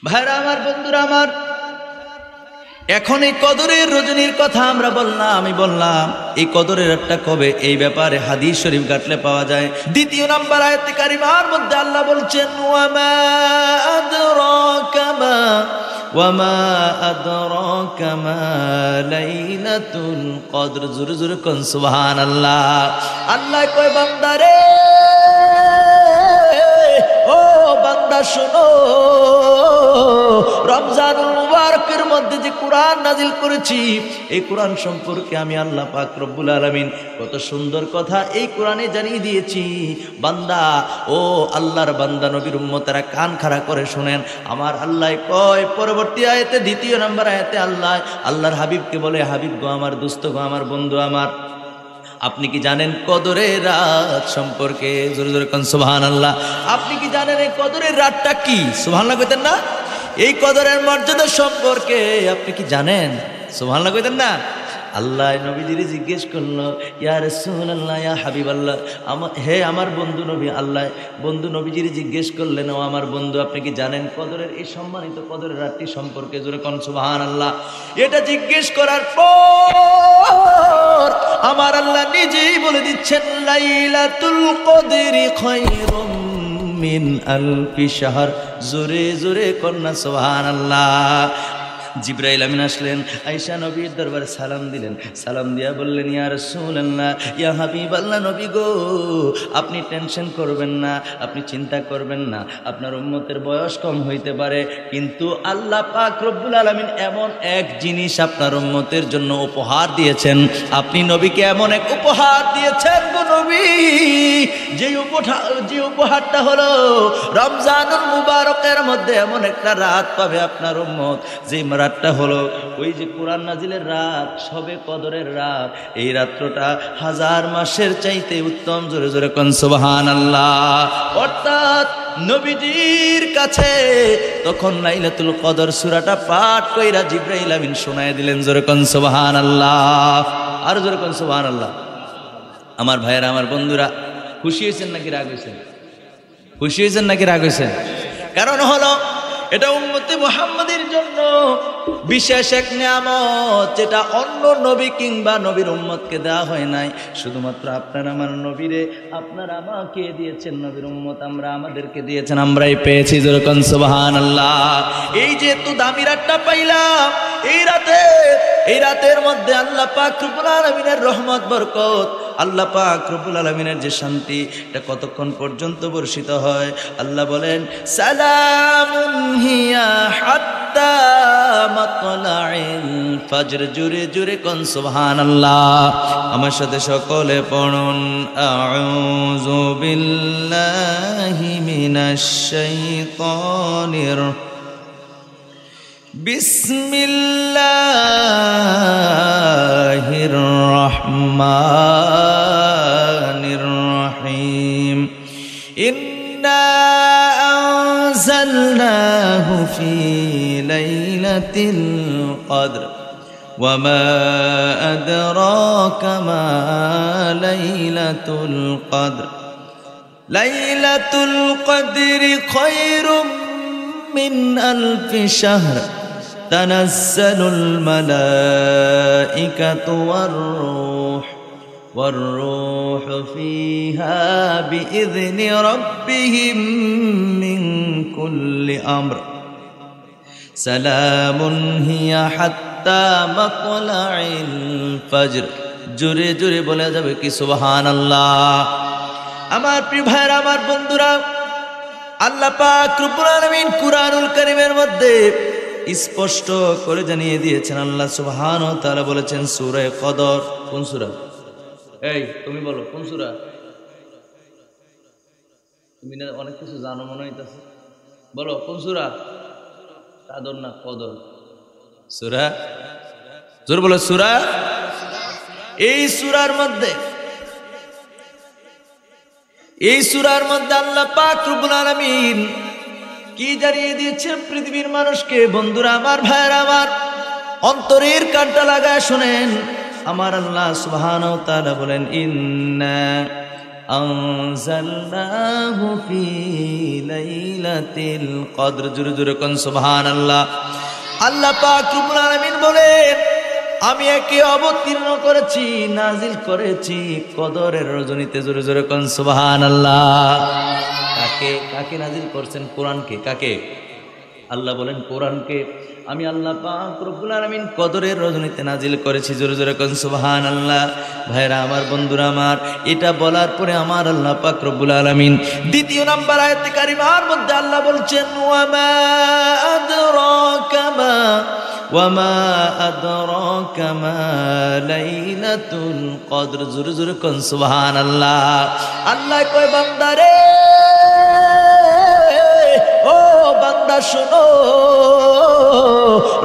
ভাইরা আমার, বন্ধুরা আমার, এখন এই কদরের রজনীর কথা আমরা বললাম, আমি বললাম এই কদরের রাতটা কবে, এই ব্যাপারে হাদিস শরীফ ঘাটলে পাওয়া যায়। দ্বিতীয় নাম্বার আয়াতে কারিমার মধ্যে আল্লাহ বলছেন ওয়ামা আদরাকা মা লাইলাতুল কদর। জোরে জোরে কোন সুবহানাল্লাহ। আল্লাহ কয় বান্দারে, ও বান্দা শোনো, রমজানুল মুবারকের মধ্যে যে কোরআন নাজিল করেছি, এই কোরআন সম্পর্কে আমি আল্লাহ পাক রব্বুল আলামিন কত সুন্দর কথা এই কোরআনে জানিয়ে দিয়েছি। বান্দা, ও আল্লাহর বান্দা, নবীর উম্মতেরা কান খাড়া করে শুনেন। আমার আল্লাহ কয় পরবর্তী আয়াতে, দ্বিতীয় নাম্বার আয়াতে আল্লাহর হাবিবকে বলে, হাবিব গো আমার, দোস্ত গো আমার, বন্ধু আমার, আপনি কি জানেন কদরের রাত সম্পর্কে? জোরে জোরে কোন সুবহানাল্লাহ। আপনি কি জানেন এই কদরের রাতটা কি? সুবহানাল্লাহ কইতেন না? এই কদরের মর্যাদা সম্পর্কে আপনি কি জানেন? সুবহানাল্লাহ কইতেন না? আল্লাহ নবীজিরে জিজ্ঞেস করলো, ইয়া রাসূলুল্লাহ, ইয়া হাবিবাল্লাহ, হে আমার বন্ধু নবী। আল্লাহ বন্ধু নবীজিরে জিজ্ঞেস করলেন, ও আমার বন্ধু, আপনি কি জানেন কদরের এই সম্মানিত কদরের রাতটি সম্পর্কে? জোরে কোন সুবহানাল্লাহ। এটা জিজ্ঞেস করার পর আমার আল্লাহ নিজেই বলে দিচ্ছেন, লাইলাতুল কদরি খায়রুম মিন আলফি শাহর। জোরে জোরে কন্যা সুবহানাল্লাহ। জিবরাইল আমিন আসলেন, আয়েশা নবীর দরবারে সালাম দিলেন। সালাম দিয়া বললেন, ইয়া রাসূলুল্লাহ, ইয়া হাবিবাল্লাহ, নবী গো, আপনি টেনশন করবেন না, আপনি চিন্তা করবেন না। আপনার উম্মতের বয়স কম হইতে পারে, কিন্তু আল্লাহ পাক রব্বুল আলামিন এমন এক জিনিস আপনার উম্মতের জন্য উপহার দিয়েছেন। আপনি নবীকে এমন এক উপহার দিয়েছেন গো নবী, যে উপহারটা হলো রমজানুল মুবারকের মধ্যে এমন একটা রাত পাবে আপনার উম্মত, যে রাতটা হলো ওই যে কোরআন নাজিলের রাত, শবে কদরের রাত। এই রাত্রটা 1000 মাসের চাইতে উত্তম। জোরে জোরে কোন সুবহানাল্লাহ। অর্থাৎ নবীজির কাছে তখন লাইলাতুল কদর সূরাটা পাঠ কইরা জিবরাইল আমিন শোনায় দিলেন। জোরে কোন সুবহানাল্লাহ। আর জোরে কোন সুবহানাল্লাহ। আমার ভাইয়েরা, আমার বন্ধুরা, খুশি হয়েছেন নাকি রাগ হয়েছেন? খুশি হয়েছেন নাকি রাগ হয়েছেন? কারণ হলো এটা উম্মতে মুহাম্মাদের জন্য বিশেষ এক নিয়ামত, যেটা অন্য নবী কিংবা নবীর উম্মতকে দেওয়া হয় নাই। শুধুমাত্র আপনার আমার নবীরে, আপনার আমাকে দিয়েছেন নবীর উম্মত, আমরা আমাদেরকে দিয়েছেন, আমরাই পেয়েছি। যেরকম সুবহানাল্লাহ। এই যে এত দামি রাতটা পাইলাম, এই রাতের মধ্যে আল্লাহ পাক রব্বুল আলামিনের রহমত, বরকত, আল্লাহ পাক রব্বুল আলামিনের যে শান্তি, এটা কতক্ষণ পর্যন্ত বর্ষিত হয়? আল্লাহ বলেন, সালামুন হিয়া হাত্তা মাতলাইল ফজর। জোরে জোরে কোন সুবহানাল্লাহ। আমার সাথে সকলে পড়ুন, আউযু বিল্লাহি মিনাশ শাইতানির বিসমিল্লাহির রহমানির রহিম। ইন্না আনজালনাহু ফি লাইলাতিল কদর ওয়া মা আদরাকা মা লাইলাতুল কদর। লাইলাতুল কদরি খায়রুম মিন আলফি শাহর। তানাজ্জালুল মালাইকাতু والروح فيها بإذن ربهم من كل أمر سلام هي حتى مطلع الفجر। জোরে জোরে বলে যাবে কি সুবহানাল্লাহ। আমার প্রিয় ভাইরা, আমার বন্ধুরা, আল্লাহ পাক রব্বুল আলামিন কুরআনুল কারীমের মধ্যে স্পষ্ট করে জানিয়ে দিয়েছেন। আল্লাহ সুবহানাহু ওয়া তাআলা বলেছেন সূরা কদর। কোন সূরা? এই তুমি বলো কোন সূরা? তুমি না অনেক কিছু জানো মনে হইতাছে, বলো কোন সূরা? কদর না কদর? সূরা, জোর বলো সূরা। এই সূরার মধ্যে আল্লাহ পাক রব্বুল আলামিন কি জানিয়ে দিয়েছেন পৃথিবীর মানুষকে? বন্ধুরা আমার, ভাইয়েরা আমার, অন্তরের কানটা লাগায় শুনেন। আমার আল্লাহ সুবহানাহু ওয়া তাআলা বলেন, ইন্না আনজালনাহু ফি লাইলাতিল কদর। জোরে জোরে কোন সুবহানাল্লাহ। আল্লাহ পাক রব্বুল আলামিন বলেন, আমি একে অবতীর্ণ করেছি, নাজিল করেছি কদরের রজনীতে। জোরে জোরে কোন সুবহানাল্লাহ। কাকে কাকে নাজিল করছেন? কোরআনকে। কাকে? আল্লাহ বলেন কোরআনকে আমি আল্লাহ পাক রব্বুল আলামিন কদরের রজনীতে নাজিল করেছি। জোরে জোরে কোন সুবহানাল্লাহ। ভাইরা আমার, বন্ধুরা আমার, এটা বলার পরে আমার আল্লাহ পাক রব্বুল আলামিন দ্বিতীয় নাম্বার আয়াতে কারিমার মধ্যে আল্লাহ বলছেন, ওয়ামা আদরাকা মা লাইলাতুল কদর। জোরে জোরে কোন সুবহানাল্লাহ। আল্লাহ কয়, বান্দারে, ও বান্দা শোনো,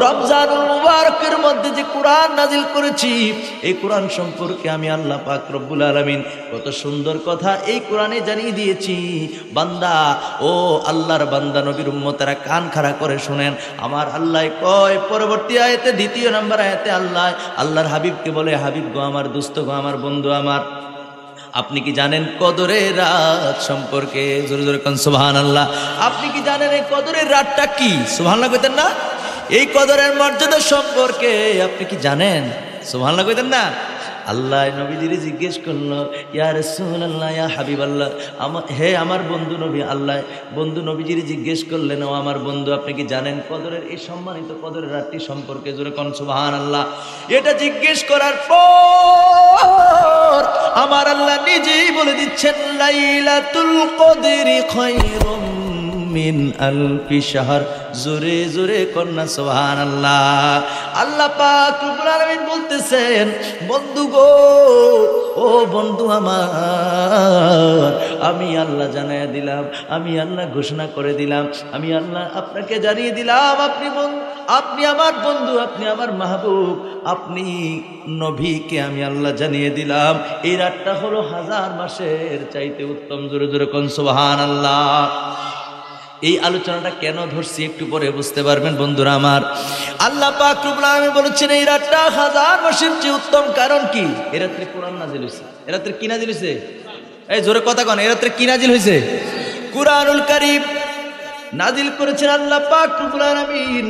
রমজানুল মুবারকের মধ্যে যে কোরআন নাজিল করেছি, এই কোরআন সম্পর্কে আমি আল্লাহ পাক রব্বুল আলামিন কত সুন্দর কথা এই কোরআনে জানিয়ে দিয়েছি। বান্দা, ও আল্লাহর বান্দা, নবীর উম্মতেরা কান খাড়া করে শুনেন। আমার আল্লাহ কয় পরবর্তী আয়াতে, দ্বিতীয় নম্বর আয়াতে আল্লাহর হাবিবকে বলে, হাবিব গো আমার, দোস্ত গো আমার, বন্ধু আমার, আপনি কি জানেন কদরের রাত সম্পর্কে? জোরে জোরে কোন সুবহানাল্লাহ। আপনি কি জানেন এই কদরের রাতটা কি? সুবহানাল্লাহ কইতেন না? এই কদরের মর্যাদা সম্পর্কে আপনি কি জানেন? সুবহানাল্লাহ কইতেন না? আল্লাহ নবীজিরে জিজ্ঞেস করলো, ইয়া রাসূলুল্লাহ, ইয়া হাবিবাল্লাহ, হে আমার বন্ধু নবী। আল্লাহ বন্ধু নবীজিরে জিজ্ঞেস করলেন, ও আমার বন্ধু, আপনি কি জানেন কদরের এই সম্মানিত কদরের রাতটি সম্পর্কে? জোরে কোন সুবহানাল্লাহ। এটা জিজ্ঞেস করার পর আমার আল্লাহ নিজেই বলে দিচ্ছেন, লাইলাতুল কদরি খায়রুম মিন আলফি শাহর। জোরে জোরে কন্যা সুবহানাল্লাহ। আল্লাহ পাক রব্বুল আলামিন বলতেছেন, বন্ধু গো, ও বন্ধু আমার, আমি আল্লাহ জানাইয়া দিলাম, আমি আল্লাহ ঘোষণা করে দিলাম, আমি আল্লাহ আপনাকে জানিয়ে দিলাম, আপনি আমার বন্ধু, আপনি আমার মাহবুব, আপনি নবীকে আমি আল্লাহ জানিয়ে দিলাম, এই রাতটা হলো 1000 মাসের চাইতে উত্তম। জোরে জোরে কোন সুবহানাল্লাহ। এই আলোচনাটা কেন ধরছি একটু পরে বুঝতে পারবেন বন্ধুরা আমার। আল্লাহ পাক রব্বুল আলামিন বলেছেন এই রাতটা 1000 মাসের চেয়ে উত্তম। কারণ কি? এই রাত্রে কোরআন নাজিল হয়েছে। এই রাত্রে কি নাজিল হয়েছে? এই জোরে কথা কন, এই রাত্রে কি নাজিল হয়েছে? কুরআনুল কারীম নাজিল করেছেন আল্লাহ পাক রব্বুল আলামিন।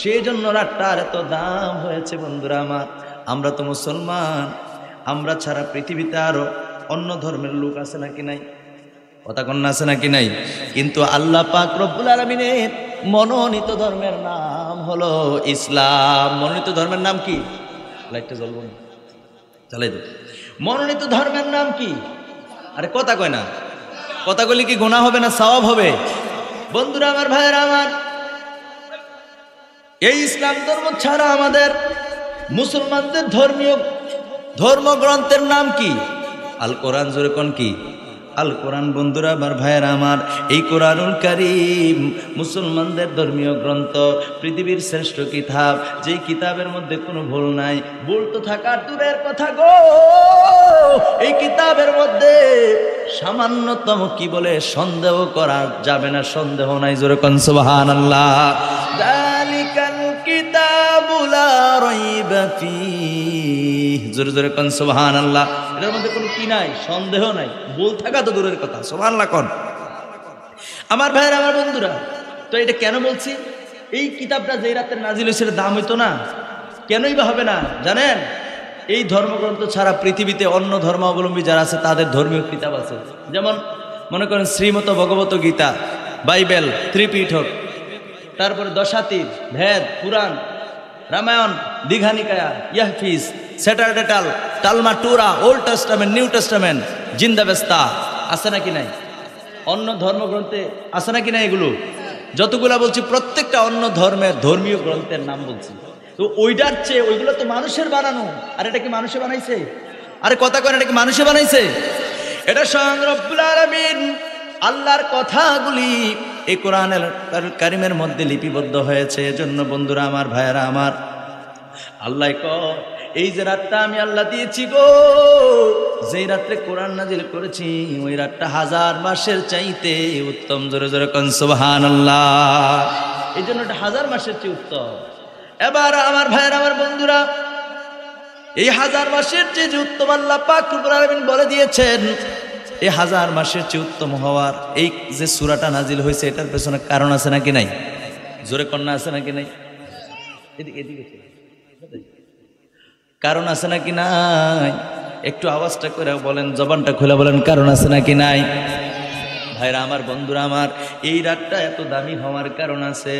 সেই জন্য রাতটার এত দাম হয়েছে বন্ধুরা আমার। আমরা তো মুসলমান, আমরা ছাড়া পৃথিবীতে আরো অন্য ধর্মের লোক আছে নাকি নাই? কথা কন্যা আছে নাকি নাই? কিন্তু আল্লাহ পাক রব্বুল আলামিনের মনোনীত ধর্মের নাম হলো ইসলাম। মনোনীত ধর্মের নাম কি? লাইটটা জ্বলবো না, চালাই দে। মনোনীত ধর্মের নাম কি? আরে কথা কয় না, কথা কইলে কি গুনাহ হবে না সওয়াব হবে? বন্ধুরা আমার, ভাইয়েরা আমার, এই ইসলাম ধর্ম ছাড়া আমাদের মুসলমানদের ধর্মগ্রন্থের নাম কি? আল কোরআন। জোরে কোন কি? আল কোরআন। বন্ধুরা আমার, ভাইয়েরা আমার, এই কোরআনুল কারীম মুসলমানদের ধর্মীয় গ্রন্থ, পৃথিবীর শ্রেষ্ঠ কিতাব, যেই কিতাবের মধ্যে কোনো ভুল নাই। ভুল তো থাকার দূরের কথা গো, এই কিতাবের মধ্যে সামান্যতম কি বলে সন্দেহ করা যাবে না, সন্দেহ নাই। জোরে কোন সুবহানাল্লাহ। যালিকাল কিতাবু লা রাইবা ফীহি। জোরে জোরে কোন সুবহানাল্লাহ। এটার মধ্যে কোনো কি নাই, সন্দেহ নাই, ভুল থাকা তো দূরের কথা। সুবহানাল্লাহ কোন। আমার ভাইয়েরা, আমার বন্ধুরা, তো এটা কেন বলছি? এই কিতাবটা যেই রাতে নাজিল হয়েছে দাম হইতো না, কেনই বা হবে না জানেন? এই ধর্মগ্রন্থ ছাড়া পৃথিবীতে অন্য ধর্মাবলম্বী যারা আছে তাদের ধর্মীয় কিতাব আছে। যেমন মনে করেন শ্রীমত ভগবত গীতা, বাইবেল, ত্রিপিটক, তারপরে দশাতীর, ভেদ, পুরাণ, রামায়ণ, দীঘানিকায়া, ইয়াহফিজ, স্যাটারডেটাল, তালমা টুরা, old testament, new testament, Zend Avesta আছে নাকি নাই? অন্য ধর্মগ্রন্থে আছে নাকি নাই? এগুলো যতগুলা বলছি প্রত্যেকটা অন্য ধর্মের ধর্মীয় গ্রন্থের নাম বলছি। তো ওইটার চেয়ে ওইগুলো তো মানুষের বানানো। আর এটা কি মানুষে বানাইছে? আরে কথা কয়, এটা কি মানুষে বানাইছে? এটা স্বয়ং রব্বুল আলামিন আল্লাহর কথাগুলি এই কোরআনুল কারীমের মধ্যে লিপিবদ্ধ হয়েছে। এজন্য বন্ধুরা আমার, ভাইয়েরা আমার, আল্লাহ কয় এই যে রাতটা আমি আল্লাহ দিয়েছি গো, যেই রাত্রে কোরআন নাজিল করেছি, ওই রাতটা 1000 মাসের চাইতে উত্তম। জোরে জোরে কোন সুবহানাল্লাহ। এই জন্য এটা 1000 মাসের চেয়ে উত্তম। এবার আমার ভাইয়েরা, আমার বন্ধুরা, এই 1000 মাসের চেয়ে যে উত্তম আল্লাহ পাক রব্বুল আলামিন বলে দিয়েছেন, এই 1000 মাসের চেয়ে উত্তম হওয়ার এই যে সূরাটা নাজিল হয়েছে এটার পেছনে কারণ আছে নাকি নাই? জোরে কন্যা আছে নাকি নাই? এদিকে এদিকে কারণ আছে নাকি নাই? একটু আওয়াজটা করে বলেন, জবানটা খুলে বলেন, কারণ আছে নাকি নাই? ভাইরা আমার, বন্ধুরা আমার, এই রাতটা এত দামি হওয়ার কারণ আছে।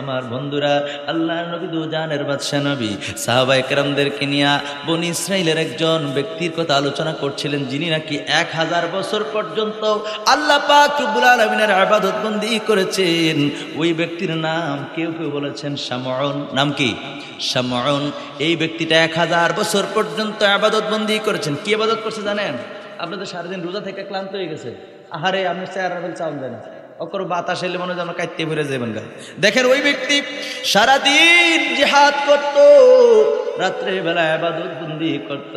আমার বন্ধুরা, আল্লাহর নবী দুজানের বাদশা নবী সাহাবায়ে কেরামদেরকে নিয়ে বনি ইসরাইলের একজন ব্যক্তির কথা আলোচনা করছিলেন, যিনি নাকি 1000 বছর পর্যন্ত আল্লাহ পাক রব্বুল আলামিনের ইবাদত বন্দি করেছেন। ওই ব্যক্তির নাম কেউ কেউ বলেছেন শামউন। নাম কি? শামউন। এই ব্যক্তিটা 1000 বছর পর্যন্ত ইবাদত বন্দি করেছেন। কি ইবাদত করছে জানেন? আপনাদের সারাদিন রোজা থেকে ক্লান্ত হয়ে গেছে, আহারে আপনি চেহারা বেল চাউল দেন অকর বাতাস এলে মনে হয় আমরা কাইতে বেড়ে যাবেন গা। দেখেন ওই ব্যক্তি সারাদিন জিহাদ করত, রাত্রে বেলা ইবাদত বন্দি করত।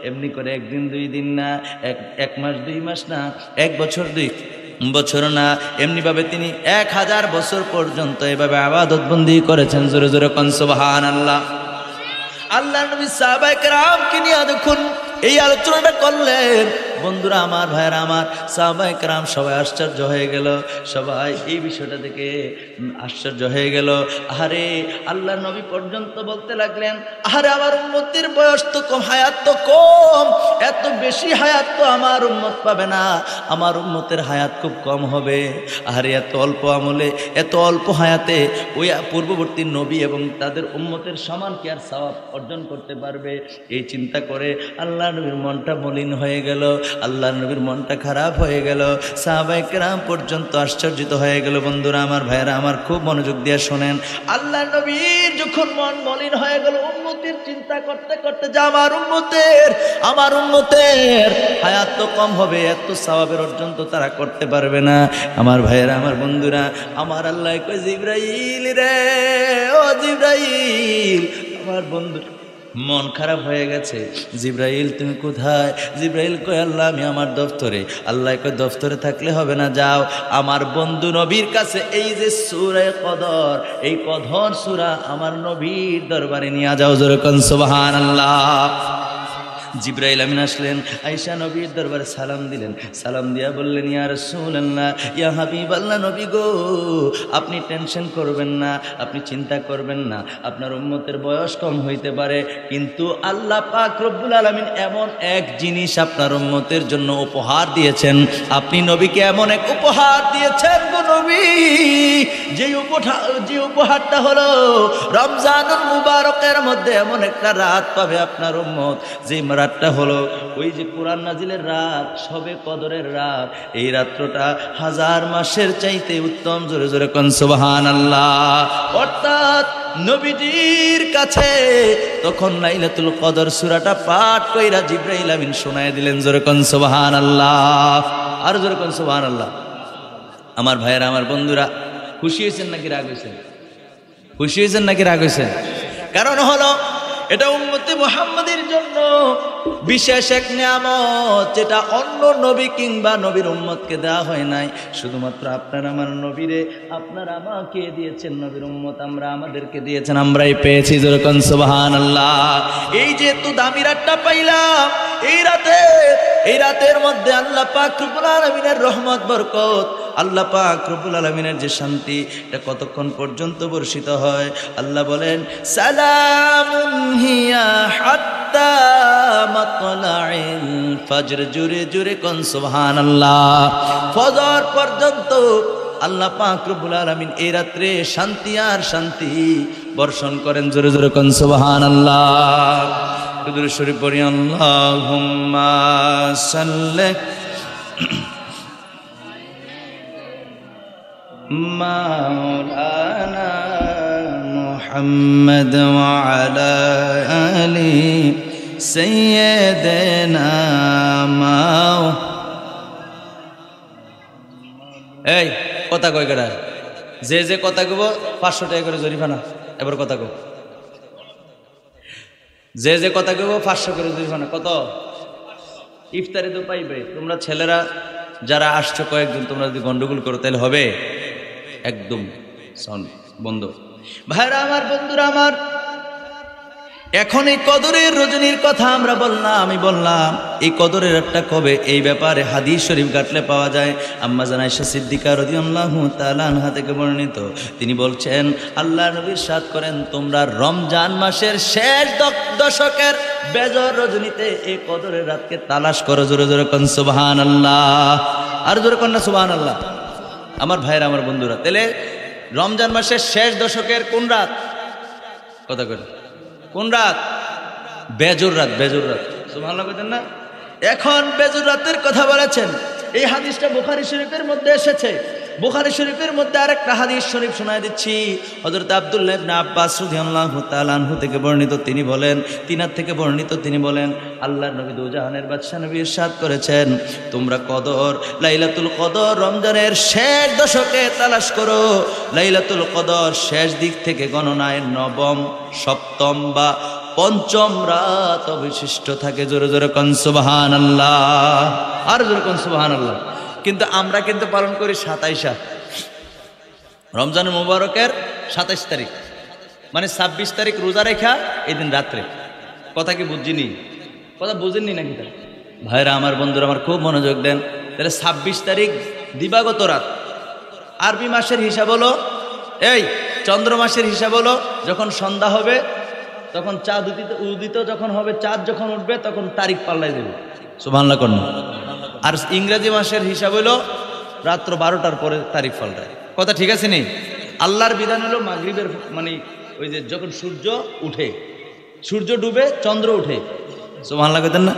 এমনি করে একদিন 2 দিন না, এক মাস 2 মাস না, 1 বছর 2 বছর না, এমনি ভাবে তিনি 1000 বছর পর্যন্ত এভাবে ইবাদত বন্দি করেছেন। জোরে জোরে কোন সুবহানাল্লাহ। আল্লাহর নবী সাহাবায়ে কেরামকে নিয়ে দেখুন এই আলোচনাটা করলেন। বন্ধুরা আমার, ভাইরা আমার, সাহাবায়ে কেরাম সবাই আশ্চর্য হয়ে গেল। সবাই এই বিষয়টা দেখে আশ্চর্য হয়ে গেল। আরে আল্লাহর নবী পর্যন্ত বলতে লাগলেন, আরে আমার উম্মতের বয়স তো কম, হায়াত তো কম, এত বেশি হায়াত তো আমার উম্মত পাবে না, আমার উম্মতের হায়াত খুব কম হবে। আরে এত অল্প আমলে, এত অল্প হায়াতে ওই পূর্ববর্তী নবী এবং তাদের উম্মতের সমান কি আর সওয়াব অর্জন করতে পারবে? এই চিন্তা করে আল্লাহ নবীর মনটা মলিন হয়ে গেল, আল্লাহর নবীর মনটা খারাপ হয়ে গেল। সাহাবায়ে কেরাম পর্যন্ত আশ্চর্যিত হয়ে গেল। বন্ধুরা আমার, ভাইরা আমার, খুব মনোযোগ দিয়ে শোনেন। আল্লাহর নবীর যখন মন মলিন হয়ে গেল, উম্মতের চিন্তা করতে করতে যে আমার উম্মতের হায়াত তো কম হবে, এত সওয়াবের অর্জন তো তারা করতে পারবে না। আমার ভাইরা আমার, বন্ধুরা আমার, আল্লাহ কয়, জিবরাইল রে, ও জিবরাইল, আমার বন্ধু মন খারাপ হয়ে গেছে, জিবরাইল তুমি কোথায়? জিবরাইল কয়, আল্লাহ আমি আমার দফতরে। আল্লাহ কয়, দফতরে থাকলে হবে না, যাও আমার বন্ধু নবীর কাছে এই যে সূরা কদর, এই কদর সূরা আমার নবীর দরবারে নিয়ে যাও। জোরে কোন সুবহানাল্লাহ। জিবরাইল আমিন আসলেন, আয়েশা নবীর দরবারে সালাম দিলেন। সালাম দিয়া বললেন, ইয়া রাসূলুল্লাহ, ইয়া হাবিবাল্লাহ, নবী গো, আপনি টেনশন করবেন না, আপনি চিন্তা করবেন না। আপনার উম্মতের বয়স কম হইতে পারে, কিন্তু আল্লাহ পাক রব্বুল আলামিন এমন এক জিনিস আপনার উম্মতের জন্য উপহার দিয়েছেন। আপনি নবীকে এমন এক উপহার দিয়েছেন গো নবী, যে উপহারটা হলো রমজানুল মুবারকের মধ্যে এমন একটা রাত পাবে আপনার উম্মত, যে রাতটা হলো ওই যে কোরআন নাজিলের রাত, শবে কদরের রাত। এই রাত্রটা 1000 মাসের চাইতে উত্তম। জোরে জোরে কোন সুবহানাল্লাহ। অর্থাৎ নবীজির কাছে তখন লাইলাতুল কদর সূরাটা পাঠ কইরা জিবরাইল আমিন শোনায় দিলেন। জোরে কোন সুবহানাল্লাহ। আর জোরে কোন সুবহানাল্লাহ। আমার ভাইয়েরা, আমার বন্ধুরা, খুশি হয়েছেন নাকি রাগ হয়েছেন? খুশি হয়েছেন নাকি রাগ হয়েছেন? কারণ হলো এটা উম্মতে মুহাম্মাদের জন্য বিশেষ এক নিয়ামত, যেটা অন্য নবী কিংবা নবীর উম্মতকে দেওয়া হয় নাই। শুধুমাত্র আপনার আমার নবীরে, আপনার আমাকে দিয়েছেন নবীর উম্মত, আমরা আমাদেরকে দিয়েছেন, আমরাই পেয়েছি। যেরকম সুবহানাল্লাহ। এই যে এত দামি রাতটা পাইলাম, এই রাতের মধ্যে আল্লাহ পাক রব্বুল আলামিনের রহমত, বরকত, আল্লাহ পাক রব্বুল আলামিনের যে শান্তি, এটা কতক্ষণ পর্যন্ত বর্ষিত হয়? আল্লাহ বলেন, সালামুন হিয়া হাত্তা মাতলাইল ফজর। জোরে জোরে কোন সুবহানাল্লাহ। ফজর পর্যন্ত আল্লাহ পাক রব্বুল আলামিন এই রাত্রে শান্তি আর শান্তি বর্ষণ করেন। জোরে জোরে কোন সুবহানাল্লাহ। দুরূদ শরীফ পড়ি, আল্লাহুম্মা সাল্লি মাওলানা মুহাম্মদ ওয়া আলা আলি সাইয়্যিদিনা মাও। এই কথা কই কেডা? যে কথা কইব 500 টাকা করে জরিমানা। এবার কথা কও, যে কথা কইব 500 করে জরিমানা। কত? ইফতারি তো পাইবে। তোমরা ছেলেরা যারা আসছো কয়েকজন, তোমরা যদি গন্ডগোল করো তাহলে হবে একদম সাউন্ড বন্ধ। ভাইরা আমার, বন্ধুরা আমার, এখন এই কদরের রজনীর কথা আমরা বললাম, আমি বললাম এই কদরের রাতটা কবে, এই ব্যাপারে হাদিস শরীফ ঘাটলে পাওয়া যায়। আম্মা জান আয়েশা সিদ্দিকা রাদিয়াল্লাহু তাআলা আনহা থেকে বর্ণিত, তিনি বলছেন আল্লাহ নবী ইরশাদ করেন, তোমরা রমজান মাসের শেষ দশকের বেজর রজনীতে এই কদরের রাতকে তালাশ করো। জোরে জোরে কোন সুবহানাল্লাহ, আর জোরে কোন না সুবহানাল্লাহ। আমার ভাইরা, আমার বন্ধুরা, তাহলে রমজান মাসের শেষ দশকের কোন রাত? কথা কই, কোন রাত? বেজর রাত, বেজর রাত। সুবহানাল্লাহ কইতেন না? এখন বেজর রাতের কথা বলেছেন। এই হাদিসটা বুখারী শরীফের মধ্যে এসেছে। বুখারী শরীফের মধ্যে আরেকটা হাদিস শরীফ শোনায় দিচ্ছি। হযরত আব্দুল্লাহ ইবনে আব্বাস রাদিয়াল্লাহু তাআলা আনহু থেকে বর্ণিত, তিনি বলেন, তিনার থেকে বর্ণিত, তিনি বলেন আল্লাহর নবী দুজাহানের বাদশা নবী ইরশাদ করেছেন, তোমরা কদর, লাইলাতুল কদর রমজানের শেষ দশকে তালাশ করো। লাইলাতুল কদর শেষ দিক থেকে গণনায় নবম, সপ্তম বা পঞ্চম রাত অবশিষ্ট থাকে। জোরে জোরে কোন সুবহানাল্লাহ, আর জোরে কোন সুবহানাল্লাহ। কিন্তু আমরা কিন্তু পালন করি 27 রমজান মুবারকের 27 তারিখ, মানে 26 তারিখ রোজা রেখা এই দিন রাত্রে। কথা কি বুঝিনি? কথা বুঝেননি নাকি? তা ভাইরা, আমার বন্ধুরা, আমার খুব মনোযোগ দেন। তাহলে 26 তারিখ দিবাগত রাত। আরবি মাসের হিসাব হলো, এই চন্দ্র মাসের হিসাব হলো, যখন সন্ধ্যা হবে তখন চাঁদ উদিত যখন হবে, চাঁদ যখন উঠবে তখন তারিখ পাল্টাই দেবে। সুবহানাল্লাহ করুন। আর ইংরেজি মাসের হিসাব হলো রাত্র 12টার পরে তারিখ পাল্টায়। কথা ঠিক আছে নি? আল্লাহর বিধান হলো মাগরিবের, মানে ওই যে যখন সূর্য উঠে, সূর্য ডুবে, চন্দ্র উঠে। সুবহানাল্লাহ কইতেন না?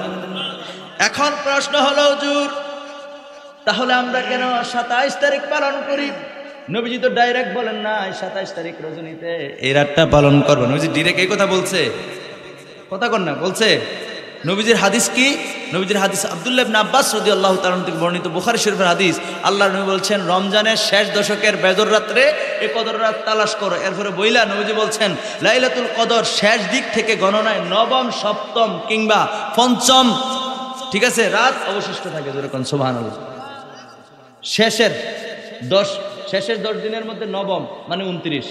এখন প্রশ্ন হলো, হুজুর তাহলে আমরা কেন 27 তারিখ পালন করি? নবীজি তো ডাইরেক্ট বলেন না 27 তারিখ রজনীতে এই রাতটা পালন করবো। নবীজি ডিরেক্ট এই কথা বলছে? কথা কন না, বলছে। নবীজির হাদিস কি? নবীজির হাদিস আব্দুল্লাহ ইবনে আব্বাস রাদিয়াল্লাহু তাআলা থেকে বর্ণিত, বুখারী শরীফের হাদিস। আল্লাহর নবী বলছেন রমজানের শেষ দশকের বেজর রাত্রে এই কদর রাত তালাশ করো। এরপরে বইলা নবীজি বলছেন লাইলাতুল কদর শেষ দিক থেকে গণনায় নবম, সপ্তম কিংবা পঞ্চম, ঠিক আছে, রাত অবশিষ্ট থাকে। যেরকম সুবহানাল্লাহ। শেষের 10 দিনের মধ্যে নবম মানে 29,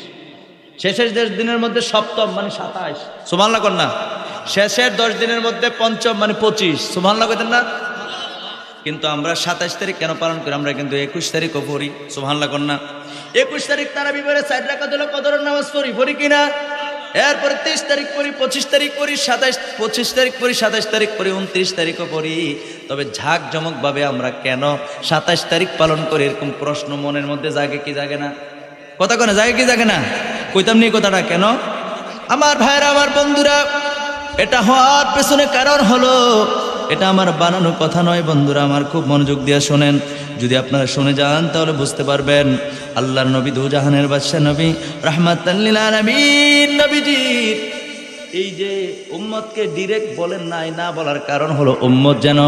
শেষের 10 দিনের মধ্যে সপ্তম মানে 27। সুবহানাল্লাহ কর না? শেষের 10 দিনের মধ্যে পঞ্চম মানে 25। সুবহানাল্লাহ কইতেন না? কিন্তু আমরা 27 তারিখ কেন পালন করি? আমরা কিন্তু 21 তারিখও পড়ি। সুবহানাল্লাহ কর না? 21 তারিখ তারাবি পড়ে 4 রাকাত হলো কদরের নামাজ পড়ি কিনা? এরপরে 23 তারিখ পড়ি, 25 তারিখ পড়ি, 25 তারিখ পড়ি, 27 তারিখ পড়ি, 29 তারিখও পড়ি। তবে ঝাঁকজমকভাবে আমরা কেন 27 তারিখ পালন করি? এরকম প্রশ্ন মনের মধ্যে জাগে কি জাগে না? কথা কেন জাগে কি জাগে না? কইতাম নি কথাটা কেন? আমার ভাইরা, আমার বন্ধুরা, এটা হওয়ার পেছনে কারণ হলো, এটা আমার বানানো কথা নয়। বন্ধুরা আমার, খুব মনোযোগ দিয়ে শোনেন। যদি আপনারা শুনে যান তাহলে বুঝতে পারবেন। আল্লাহর নবী দুজাহানের বাদশা নবী রাহমাতাল লিল আলামিন নবীজির এই যে উম্মতকে ডিরেক্ট বলেন নাই, না বলার কারণ হলো উম্মত যেন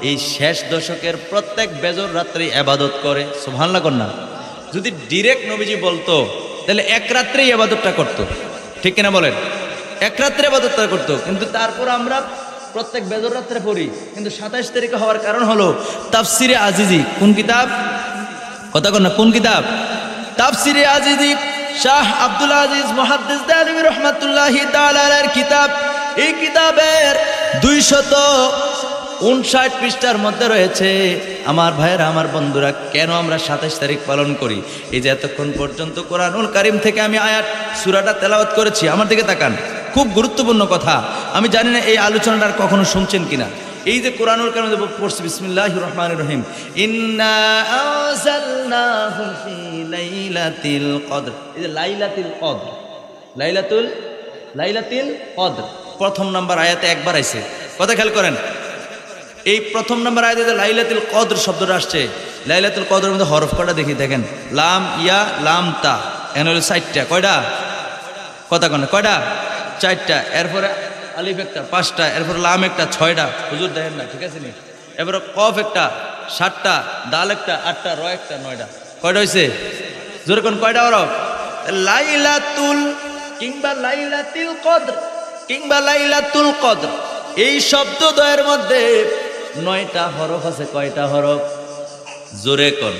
এই শেষ দশকের প্রত্যেক বেজর রাত্রি ইবাদত করে। সুবহানাল্লাহ কর না? যদি ডিরেক্ট নবীজি বলতো তাহলে এক রাত্রেই ইবাদতটা করতো, ঠিক কিনা বলেন? এক রাত্রে ইবাদতটা করতো। কিন্তু তারপর আমরা প্রত্যেক বেজর রাত্রে পড়ি। কিন্তু 27 তারিখে হওয়ার কারণ হলো তাফসিরে আজিজি। কোন কিতাব? কথা কর না, কোন কিতাব? তাফসিরে আজিজি, শাহ আব্দুল আজিজ মুহাদ্দিস দেহলভী রাহমাতুল্লাহি তাআলা আলাইহির কিতাব। এই কিতাবের 259 পৃষ্ঠার মধ্যে রয়েছে। আমার ভাইয়েরা, আমার বন্ধুরা, কেন আমরা 27 তারিখ পালন করি? এই যে এতক্ষণ পর্যন্ত কোরআনুল কারীম থেকে আমি আয়াত সূরাটা তেলাওয়াত করেছি, আমার দিকে তাকান, খুব গুরুত্বপূর্ণ কথা। আমি জানি না এই আলোচনাটা কখনো শুনছেন কিনা। এই যে কোরআনুল কারীম পড়ছি, বিসমিল্লাহির রহমানির রহিম, ইন্না আনজালনাহু ফি লাইলাতিল কদর। এই যে লাইলাতুল কদর, লাইলাতুল কদর প্রথম নাম্বার আয়াতে একবার আইছে। কথা খেয়াল করেন, এই প্রথম নাম্বার আয়াতে যে লাইলাতুল কদর শব্দটা আসছে, লাইলাতুল কদরের মধ্যে হরফ কয়টা দেখি? দেখেন, লাম, ইয়া, লাম, তা। এখানে হলো 4টা। কয়টা? কথা কন, কয়টা? 4টা। এরপরে আলিফ একটা, 5টা। এরপরে লাম একটা, 6টা। হুজুর দেখেন না, ঠিক আছে নি? এরপরে কফ একটা, 7টা। দাল একটা, 8টা। র একটা, 9টা। কয়টা হয়েছে? জোরে কোন কয়টা হরফ? লাইলাতুল কিংবা লাইলাতুল কদর কিংবা লাইলাতুল কদর, এই শব্দদ্বয়ের মধ্যে 9টা হরফ আছে। কয়টা হরফ? জোরে কোন?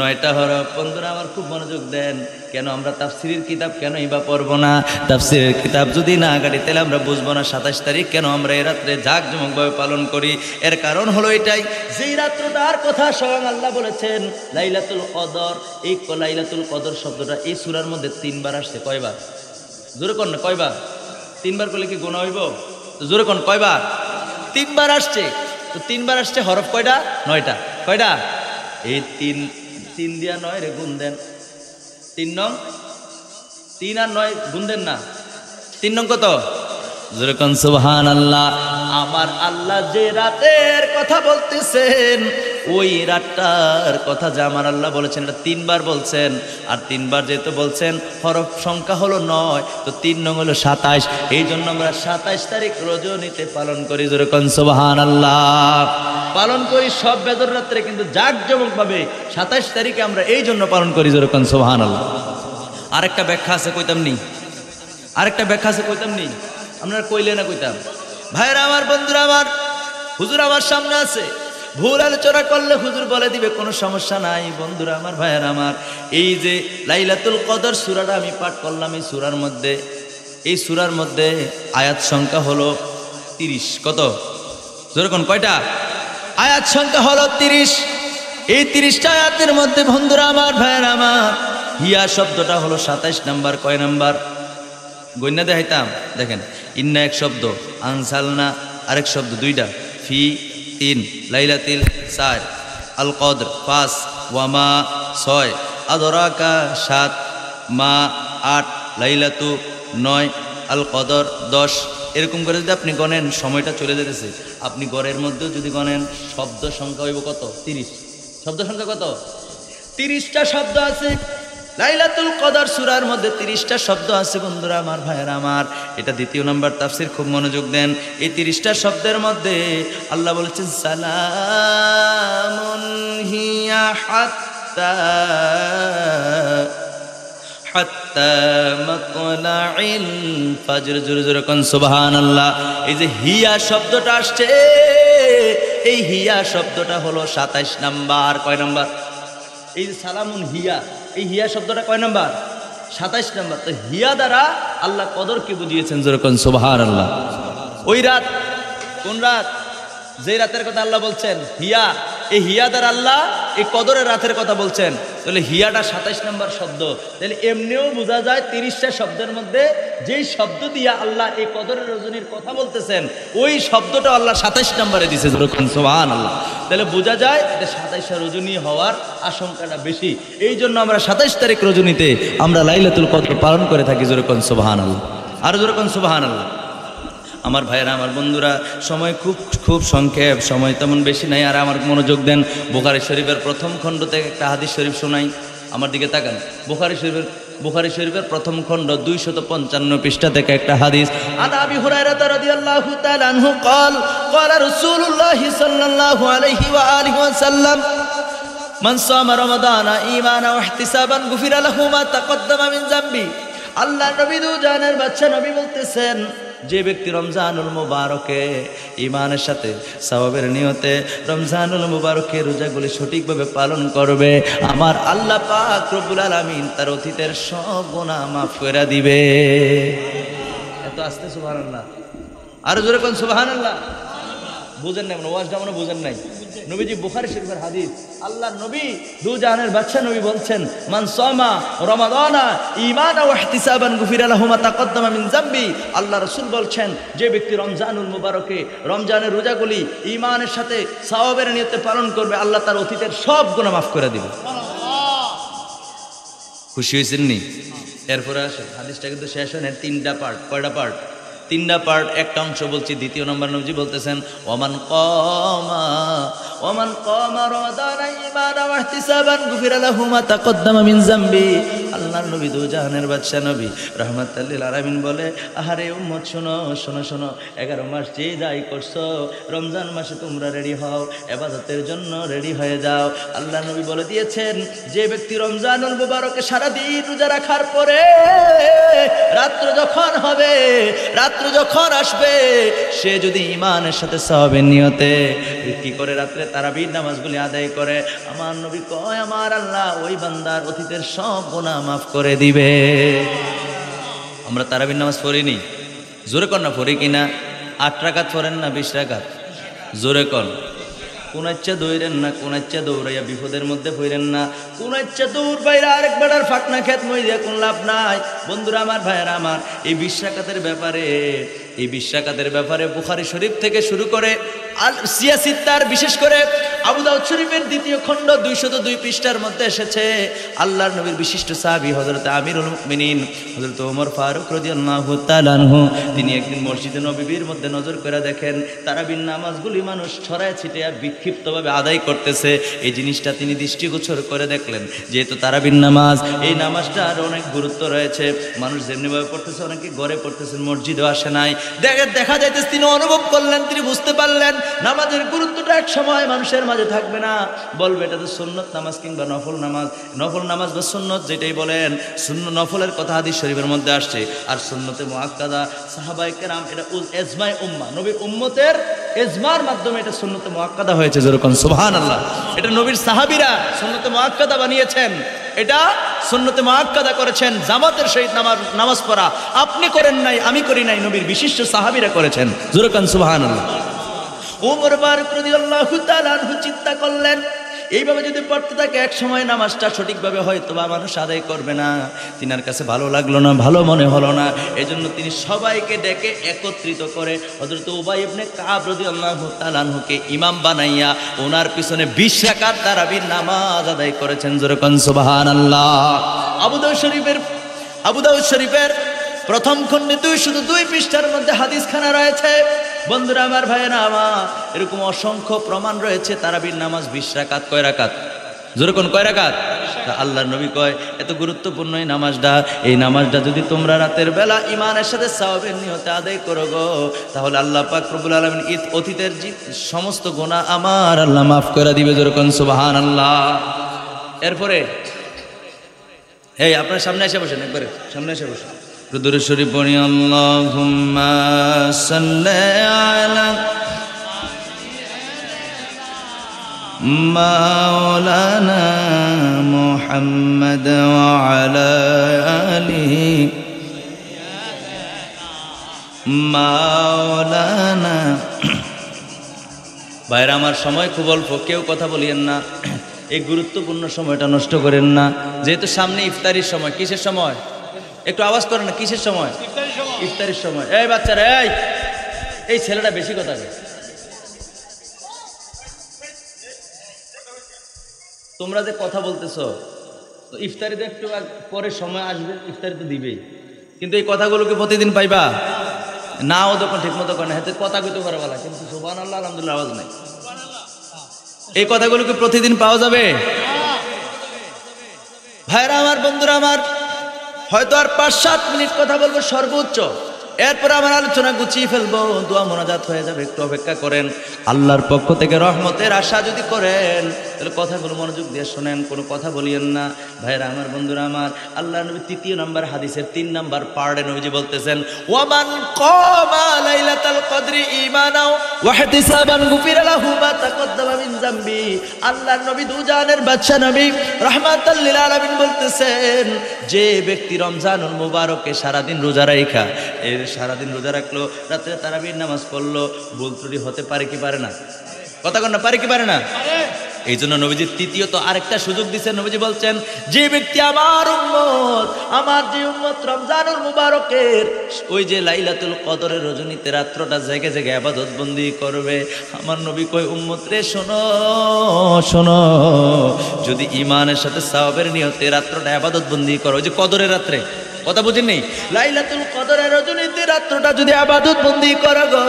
9টা হরফ। বন্ধুরা আমার খুব মনোযোগ দেন। কেন আমরা তাফসিরের কিতাব কেনই বা পড়বো না? তাফসিরের কিতাব যদি না গাড়ি তাহলে আমরা বুঝবো না 27 তারিখ কেন আমরা এই রাত্রে জাঁকজমকভাবে পালন করি। এর কারণ হলো এটাই, যেই রাত্রটার কথা স্বয়ং আল্লাহ বলেছেন লাইলাতুল কদর। এই লাইলাতুল কদর শব্দটা এই সূরার মধ্যে 3বার আসছে। কয়বার? জোরে কোন না, কয়বার? 3বার করলে কি গুনাহ হইব? তো জোরে কোন, কয়বার? 3বার আসছে। তো 3বার আসছে, হরফ কয়টা? 9টা। কয়টা? এই 3 দিয়া 9 রে গুণ দেন। 3 নং 3 আর 9 গুণ দেন না। 3 নং কত? জোরে কোন সুবহানাল্লাহ। আমার আল্লাহ যে রাতের কথা বলতেছেন ওই রাতটার কথা যে আমার আল্লাহ বলেছেন এটা 3বার বলছেন। আর 3বার যেহেতু বলছেন হরফ সংখ্যা হলো 9, তো 3 নং হলো 27। এই জন্য আমরা 27 তারিখ রজনীতে পালন করি। জোরে কোন সুবহানাল্লাহ। পালন করি সব বেজর রাত্রে, কিন্তু জাঁকজমকভাবে 27 তারিখে আমরা এই জন্য পালন করি। জোরে কোন সুবহানাল্লাহ। আরেকটা ব্যাখ্যা আছে, কইতাম নি? আরেকটা ব্যাখ্যা আছে, কইতাম নি? আপনারা কইলে না কইতাম? ভাইরা আমার, বন্ধুরা আমার, হুজুর আমার সামনে আছে, ভুল আলোচনা করলে হুজুর বলে দিবে, কোনো সমস্যা নাই। বন্ধুরা আমার, ভাইরা আমার, এই যে লাইলাতুল কদর সূরাটা আমি পাঠ করলাম, এই সূরার মধ্যে আয়াত সংখ্যা হলো 30। কত? যেরকম কয়টা? আয়াত সংখ্যা হলো 30। এই 30টা আয়াতের মধ্যে বন্ধুরা আমার, ভাইরা আমার, হিয়া শব্দটা হলো 27 নাম্বার। কয় নাম্বার? গণ্যা দেখাইতাম, দেখেন। ইন্না এক শব্দ, আনসালনা আরেক শব্দ, 2টা, ফি 3, লাইলাতিল 4, আল কদর 5, ওয়ামা 6, আদরাকা 7, মা 8, লাইলাতু 9, আল কদর 10। এরকম করে যদি আপনি গণেন সময়টা চলে যেতেছে। আপনি গড়ের মধ্যেও যদি গণেন শব্দ সংখ্যা হইব কত? 30। শব্দ সংখ্যা কত? 30টা শব্দ আছে লাইলাতুল কদর সূরার মধ্যে। 30টা শব্দ আছে বন্ধুরা আমার, ভাইয়েরা আমার। এটা 2য় নাম্বার তাফসীর, খুব মনোযোগ দেন। এই 30টা শব্দের মধ্যে আল্লাহ বলেছেন সালামুন হিয়া হাত্তা মাতলাইল ফাজর। জোরে জোরে কোন সুবহানাল্লাহ। এই যে হিয়া শব্দটা আসছে, এই হিয়া শব্দটা হলো 27 নাম্বার। কয় নাম্বার? এই যে সালামুন হিয়া, এই হিয়া শব্দটা কয় নাম্বার? 27 নাম্বার। তো হিয়া দ্বারা আল্লাহ কদরকে বুঝিয়েছেন। জোরে কোন সুবহানাল্লাহ। ওই রাত, কোন রাত? যে রাতের কথা আল্লাহ বলছেন হিয়া, এই হিয়া দ্বারা আল্লাহ এই কদরের রাতের কথা বলছেন। তাহলে হিয়াটা 27 নাম্বার শব্দ। তাহলে এমনিও বোঝা যায় 30টা শব্দের মধ্যে যেই শব্দ দিয়া আল্লাহ এই কদরের রজনীর কথা বলতেছেন ওই শব্দটা আল্লাহ 27 নাম্বারে দিছে। সুবহানাল্লাহ। তাহলে বোঝা যায় এটা 27টা রজনী হওয়ার আশঙ্কাটা বেশি। এই জন্য আমরা 27 তারিখ রজনীতে আমরা লাইলাতুল কদর পালন করে থাকি। জোরে কোন সুবহানাল্লাহ। আর জোরে কোন সুবহানাল্লাহ। আমার ভাইয়েরা, আমার বন্ধুরা, সময় খুব সংক্ষেপ, সময় তেমন বেশি নাই। আর আমার মনোযোগ দেন, বুখারী শরীফের প্রথম খণ্ড থেকে একটা হাদিস শরীফ শোনাই। আমার দিকে তাকান। বুখারী শরীফের প্রথম খণ্ড 255 পৃষ্ঠা থেকে একটা হাদিস। আন আবি হুরায়রা রাদিয়াল্লাহু তাআলা আনহু قال قال رسول الله صلى الله عليه واله وسلم من صام رمضان ايمانا واحتسابا غفر له ما تقدم من ذنبه। আল্লাহ নবী দু জানের বাদশা নবী বলতেছেন, যে ব্যক্তি রমজানুল মুবারকে ঈমানের সাথে সওয়াবের নিয়তে রমজানুল মুবারকের রোজাগুলি সঠিকভাবে পালন করবে, আমার আল্লাহ পাক রব্বুল আলামিন তার অতীতের সব গুনাহ মাফ করে দিবে। এত আস্তে সুবহানাল্লাহ। আর জোরে কোন সুবহানাল্লাহ। বুঝেন নাই, ওয়াজটা মনে বুঝেন নাই। নবীজি বুখারী শরীফের হাদিস, আল্লাহ নবী দু জাহানের বাদশা নবী বলছেন, মান সামা রমাদানা ঈমানা ওয়া ইহতিসাবান গুফিরা লাহু মা তাকদ্দামা মিন যামবি। আল্লাহ রাসূল বলছেন, যে ব্যক্তি রমজানুল মুবারকে রমজানের রোজাগুলি ঈমানের সাথে সওয়াবের নিয়তে পালন করবে, আল্লাহ তার অতীতের সব গুনাহ মাফ করে দিবে। সুবহানাল্লাহ। খুশি হয়েছেন নি? এরপরে আসে হাদিসটা কিন্তু শেষ হয় না, 3টা পার্ট। কয়টা পার্ট? 3টা পার্ট। একটা অংশ বলছি। 2য় নম্বর নবীজি বলতেছেন, ওমান কামা রমাদানা ঈমানা ওয়া ইহতিসাবান গুফিরা লাহু মা তাকদ্দামা মিন যামবি। আল্লাহর নবী দু জাহানের বাদশা নবী রাহমাতাল লিল আলামিন বলে, আহারে উম্মত শোনো শোনো শোনো, 11 মাস যে দায় করছো, রমজান মাসে তোমরা রেডি হও, ইবাদতের জন্য রেডি হয়ে যাও। আল্লাহ নবী বলে দিয়েছেন, যে ব্যক্তি রমজানুল মুবারকে সারা দিন রোজা রাখার পরে রাত্র যখন হবে, রাত্র যখন আসবে, সে যদি ঈমানের সাথে সওয়াবের নিয়তে কি করে রাত্রে তারাবির নামাজগুলি আদায় করে, আমার নবী কয় আমার আল্লাহ ওই বান্দার অতীতের সব গুনাহ মাফ করে দিবে। আমরা তারাবির নামাজ পড়িনি, জোরে কর না পড়ি কিনা? 8 রাকাত পড়েন না 20 রাকাত? জোরে কর। কোন ইচ্ছা দৌড়েন না, কোন ইচ্ছা দৌড়াইয়া বিপদের মধ্যে পড়েন না, কোন ইচ্ছা দৌড় বাইরে আরেকবার আর ফাঁকনা খেত মই দিয়া কোন লাভ নাই। বন্ধুরা আমার, ভাইয়েরা আমার, এই 20 রাকাতের ব্যাপারে, এই 20 রাকাতের ব্যাপারে বুখারী শরীফ থেকে শুরু করে আল সিয়াসিত্তার, বিশেষ করে আবু দাউদ শরীফের 2য় খণ্ড 202 পৃষ্ঠার মধ্যে এসেছে। আল্লাহর নবীর বিশিষ্ট সাহাবী হযরত আমিরুল মুমিনিন হযরত ওমর ফারুক রাদিয়াল্লাহু তাআলা আনহু, তিনি একদিন মসজিদে নববীর মধ্যে নজর করে দেখেন তারাবির নামাজগুলি মানুষ ছড়ায় ছিটিয়ে বিক্ষিপ্তভাবে আদায় করতেছে। এই জিনিসটা তিনি দৃষ্টিগোচর করে দেখলেন, যেহেতু তারাবির নামাজ, এই নামাজটার অনেক গুরুত্ব রয়েছে। মানুষ যেমনিভাবে পড়তেছে, অনেকে ঘরে পড়তেছেন, মসজিদেও আসে নাই, দেখা যাইতেছে তিনি অনুভব করলেন, তিনি বুঝতে পারলেন নামাজের গুরুত্বটা এক সময় মানুষের মাঝে থাকবে না, বলবে এটা তো সুন্নত নামাজ কিংবা নফল নামাজ। নফল নামাজ বা সুন্নত যেটাই বলেন, নফলের কথা হাদিস শরীফের মধ্যে আসছে। আর সুন্নতে মুআক্কাদা সাহাবায়ে কেরাম, এটা ইজমায়ে উম্মাহ, নবীর উম্মতের ইজমার মাধ্যমে এটা সুন্নতে মুআক্কাদা হয়েছে। যেরকম সুবহানাল্লাহ, এটা নবীর সাহাবীরা সুন্নতে মুআক্কাদা বানিয়েছেন, এটা সুন্নতে মুআক্কাদা করেছেন। জামাতের সহিত নামাজ পড়া আপনি করেন নাই, আমি করি নাই, নবীর বিশিষ্ট সাহাবীরা করেছেন। যেরকম সুবহানাল্লাহ। ওমর ফারুক রাদিয়াল্লাহু তাআলা আনহু চিন্তা করলেন, এইভাবে যদি পড়তে থাকে এক সময় নামাজটা সঠিকভাবে হয়তো বা মানুষ আদায় করবে না। তিনার কাছে ভালো লাগলো না, ভালো মনে হলো না, এজন্য তিনি সবাইকে ডেকে একত্রিত করে হযরত উবাই ইবনে কাব রাদিয়াল্লাহু তাআলা আনহুকে ইমাম বানাইয়া ওনার পিছনে 20 রাকাত তারাবির নামাজ আদায় করেছেন। যেরকম সুবহানাল্লাহ। আবু দাউদ শরীফের প্রথম খণ্ডে 202 পৃষ্ঠার মধ্যে হাদিসখানা রয়েছে। বন্ধুরা আমার, ভাইয়েরা আমার, এরকম অসংখ্য প্রমাণ রয়েছে তারাবির নামাজ 20 রাকাত। কয় রাকাত? যেরকম কয় রাকাত? আল্লাহর নবী কয় এত গুরুত্বপূর্ণ এই নামাজটা, এই নামাজটা যদি তোমরা রাতের বেলা ঈমানের সাথে সওয়াবের নিয়তে আদায় করো গো, তাহলে আল্লাহ পাক রব্বুল আলামিন অতীতের সমস্ত গুনাহ আমার আল্লাহ মাফ করে দিবে। যেরকম সুবহানাল্লাহ। এরপরে এই আপনার সামনে এসে বসেন, একবারে সামনে এসে বসেন, দুরূদ শরীফ পড়ি। আল্লাহুম্মা সাল্লি আলা মাওলানা মুহাম্মদ ওয়া আলা আলিহি মাওলানা। ভাইরা আমার, সময় খুব অল্প, কেউ কথা বলিয়েন না, এই গুরুত্বপূর্ণ সময়টা নষ্ট করেন না। যেহেতু সামনে ইফতারির সময়। কিসের সময়? একটু আওয়াজ করেন না, কিসের সময়? ইফতারির সময়। এই বাচ্চারা, এই ছেলেটা বেশি কথা বলে। তোমরা যে কথা বলতেছ, ইফতারিতে একটু পরে সময় আসবে, ইফতারি তো দিবেই, কিন্তু এই কথাগুলোকে প্রতিদিন পাইবা না? ও যখন ঠিক মতো করে না, হাতে কথা কইতে পারে বলা, কিন্তু সুবহানাল্লাহ আলহামদুলিল্লাহ আওয়াজ নাই। এই কথাগুলোকে প্রতিদিন পাওয়া যাবে? ভাইরা আমার, বন্ধুরা আমার, হয়তো আর 5-7 মিনিট কথা বলবো সর্বোচ্চ, এরপর আমার আলোচনা গুছিয়ে ফেলবো, দোয়া মোনাজাত হয়ে যাবে। একটু অপেক্ষা করেন। আল্লাহর পক্ষ থেকে রহমতের আশা যদি করেন, তাহলে কথাগুলো মনোযোগ দিয়ে শোনেন, কোনো কথা বলিয়েন না। ভাইরা আমার, বন্ধুরা আমার, আল্লাহ নবী 3 নম্বর হাদিসের 3 নম্বর পার্টে নবীজি বলতেছেন, ওয়ামান কামা লাইলাতাল কদরি ঈমানাও ওয়া ইহতিসাবান গুফিরা লাহু মা তাকদ্দামা মিন যামবি। আল্লাহর নবী দুজানের বাদশা নবী রাহমাতাল লিল আলামিন বলতেছেন, যে ব্যক্তি রমজানুল মুবারকে সারাদিন রোজা রাখা, এর সারাদিন রোজা রাখলো, রাত্রে তারাবির নামাজ পড়লো, ভুল ত্রুটি হতে পারে কি পারে না? কথা কন না, পারে কি পারে না? এই জন্য নবীজি তৃতীয়ত আরেকটা সুযোগ দিচ্ছেন। নবীজি বলছেন, যে ব্যক্তি আমার উম্মত, আমার যে উম্মত রমজানুল মুবারকের ওই যে লাইলাতুল কদরের রজনীতে রাত্রটা জেগে জেগে ইবাদত বন্দি করবে, আমার নবী কয় উম্মত রে শোনো শোনো, যদি ঈমানের সাথে সওয়াবের নিয়তে রাত্রটা ইবাদত বন্দি করো, ওই যে কদরের রাত্রে, কথা বুঝেননি? লাইলাতুল কদরের রজনীতে রাত্রটা যদি ইবাদত বন্দি করো গো,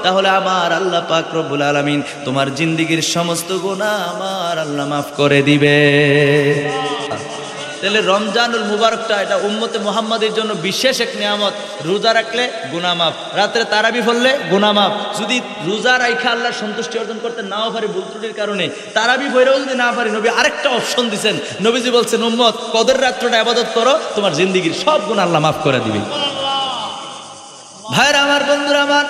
তাহলে আমার আল্লাহ পাক রব্বুল আলামিন তোমার জিন্দেগীর সমস্ত গুনাহ আমার আল্লাহ মাফ করে দিবে। তাহলে রমজানুল মুবারকটা এটা উম্মতে মুহাম্মাদের জন্য বিশেষ এক নিয়ামত। রোজা রাখলে গুনাহ মাফ, রাত্রে তারাবি পড়লে গুনাহ মাফ। যদি রোজা রাখা আল্লাহর সন্তুষ্টি অর্জন করতে নাও পারি ভুল ত্রুটির কারণে, তারাবি পড়েও যদি না পারি, নবী আরেকটা অপশন দিবেন। নবীজি বলছেন, উম্মত কদর রাত্রটা ইবাদত করো, তোমার জিন্দেগীর সব গুনাহ আল্লাহ মাফ করে দিবে। ভাইরা আমার, বন্ধুরা আমার,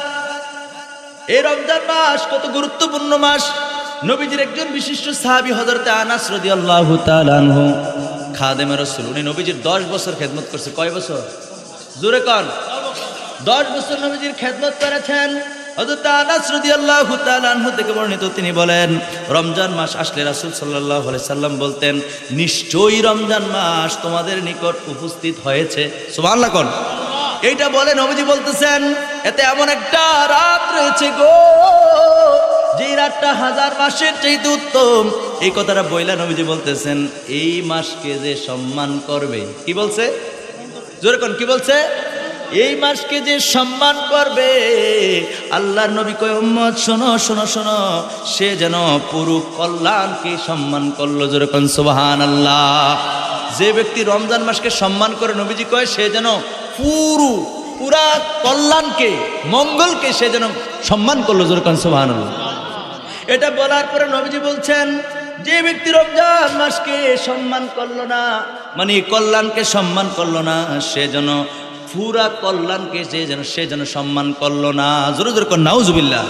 এই রমজান মাস কত গুরুত্বপূর্ণ মাস। নবীজির একজন বিশিষ্ট সাহাবী হযরতে আনাস রাদিয়াল্লাহু তাআলা আনহু, খাদেমে রাসূল, উনি নবীজির 10 বছর খেদমত করছে। কয় বছর? জোরে কোন। 10 বছর নবীজির খেদমত করেছেন। হযরতে আনাস রাদিয়াল্লাহু তাআলা আনহু থেকে বর্ণিত, তিনি বলেন, রমজান মাস আসলে রাসূল সাল্লাল্লাহু আলাইহি সাল্লাম বলতেন, নিশ্চয়ই রমজান মাস তোমাদের নিকট উপস্থিত হয়েছে। সুবহানাল্লাহ কোন। এইটা বলে নবীজি বলতেছেন, এতে এমন একটা রাত রয়েছে গো, যে রাতটা 1000 মাসের চাইতে উত্তম। এই কথাটা বইলা নবীজি বলতেছেন, এই মাসকে যে সম্মান করবে, কি বলছে? জোরে কোন, কি বলছে? এই মাসকে যে সম্মান করবে, আল্লাহর নবী কয়, উম্মত শোনো শোনো শোনো, সে যেন পুরো কল্যাণকে সম্মান করলো। জোরে কোন সুবহানাল্লাহ। যে ব্যক্তি রমজান মাসকে সম্মান করে, নবীজি কয়, সে যেন পুরা কল্যাণকে, মঙ্গলকে সে যেন সম্মান করলো। জোরে কোন সুবহানাল্লাহ। এটা বলার পরে নবীজি বলছেন, যে ব্যক্তি রমজান মাসকে সম্মান করলো না, মানে কল্যাণকে সম্মান করলো না, সে যেন পুরা কল্যাণকে সে যেন সম্মান করলো না। জোরে জোরে কোন নাউজুবিল্লাহ।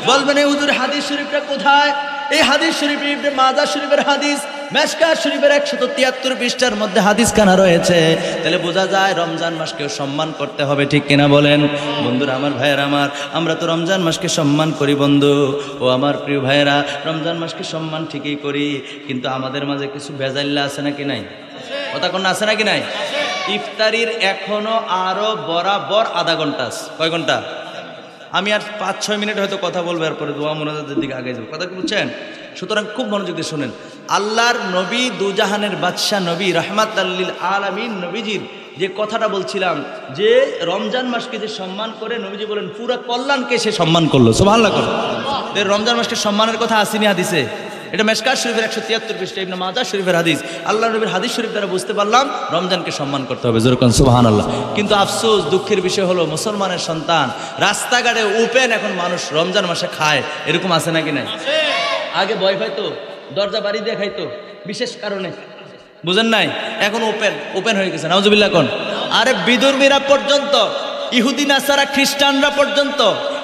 বলবেন, এই হুজুর হাদিস শরীফটা কোথায়? এই হাদিস শরীফ ইবনে মাজাহ শরীফের হাদিস, মেশকাত শরীফের 173 পৃষ্ঠার মধ্যে হাদিস খানা রয়েছে। তাহলে বোঝা যায় রমজান মাসকে সম্মান করতে হবে, ঠিক কিনা বলেন? বন্ধুরা আমার, ভাইয়েরা আমার, আমরা তো রমজান মাসকে সম্মান করি বন্ধু ও আমার প্রিয় ভাইয়েরা, রমজান মাসকে সম্মান ঠিকই করি, কিন্তু আমাদের মাঝে কিছু বেজাইল্লা আছে নাকি নাই? কথা কোন আছে নাকি নাই? ইফতারির এখনো আরো বরাবর আধা ঘন্টা আছে। কয় ঘন্টা? আমি আর 5-6 মিনিট হয়তো কথা বলবো, এরপরে দোয়া মোনাজাতের দিকে আগে যাবো। কথা কি বুঝছেন? সুতরাং খুব মনোযোগ দিয়ে শোনেন। আল্লাহর নবী, দুজাহানের বাদশাহ নবী, রাহমাতাল লিল আলামিন নবীজির যে কথাটা বলছিলাম, যে রমজান মাসকে যে সম্মান করে, নবীজি বলেন পুরো কল্যাণকে সে সম্মান করলো। সুবহানাল্লাহ। রমজান মাসকে সম্মানের কথা আসেনি হাদিসে? এটা মেশকাত শরীফের 173 পৃষ্ঠা, ইবনে মাজাহ শরীফের হাদিস। আল্লাহ নবীর হাদিস শরীফ দ্বারা বুঝতে পারলাম রমজানকে সম্মান করতে হবে। জোরে কোন সুবহানাল্লাহ। কিন্তু আফসোস, দুঃখের বিষয় হলো, মুসলমানের সন্তান রাস্তাঘাটে ওপেন এখন মানুষ রমজান মাসে খায়, এরকম আছে নাকি নাই? আগে ভয় পাইতো, দরজা বাড়ি দিয়ে খাইতো বিশেষ কারণে, বুঝেন নাই? এখন ওপেন হয়ে গেছে। নাউজুবিল্লাহ কোন। আরে বিধর্মীরা পর্যন্ত, ইহুদি নাসারা খ্রিস্টানরা পর্যন্ত,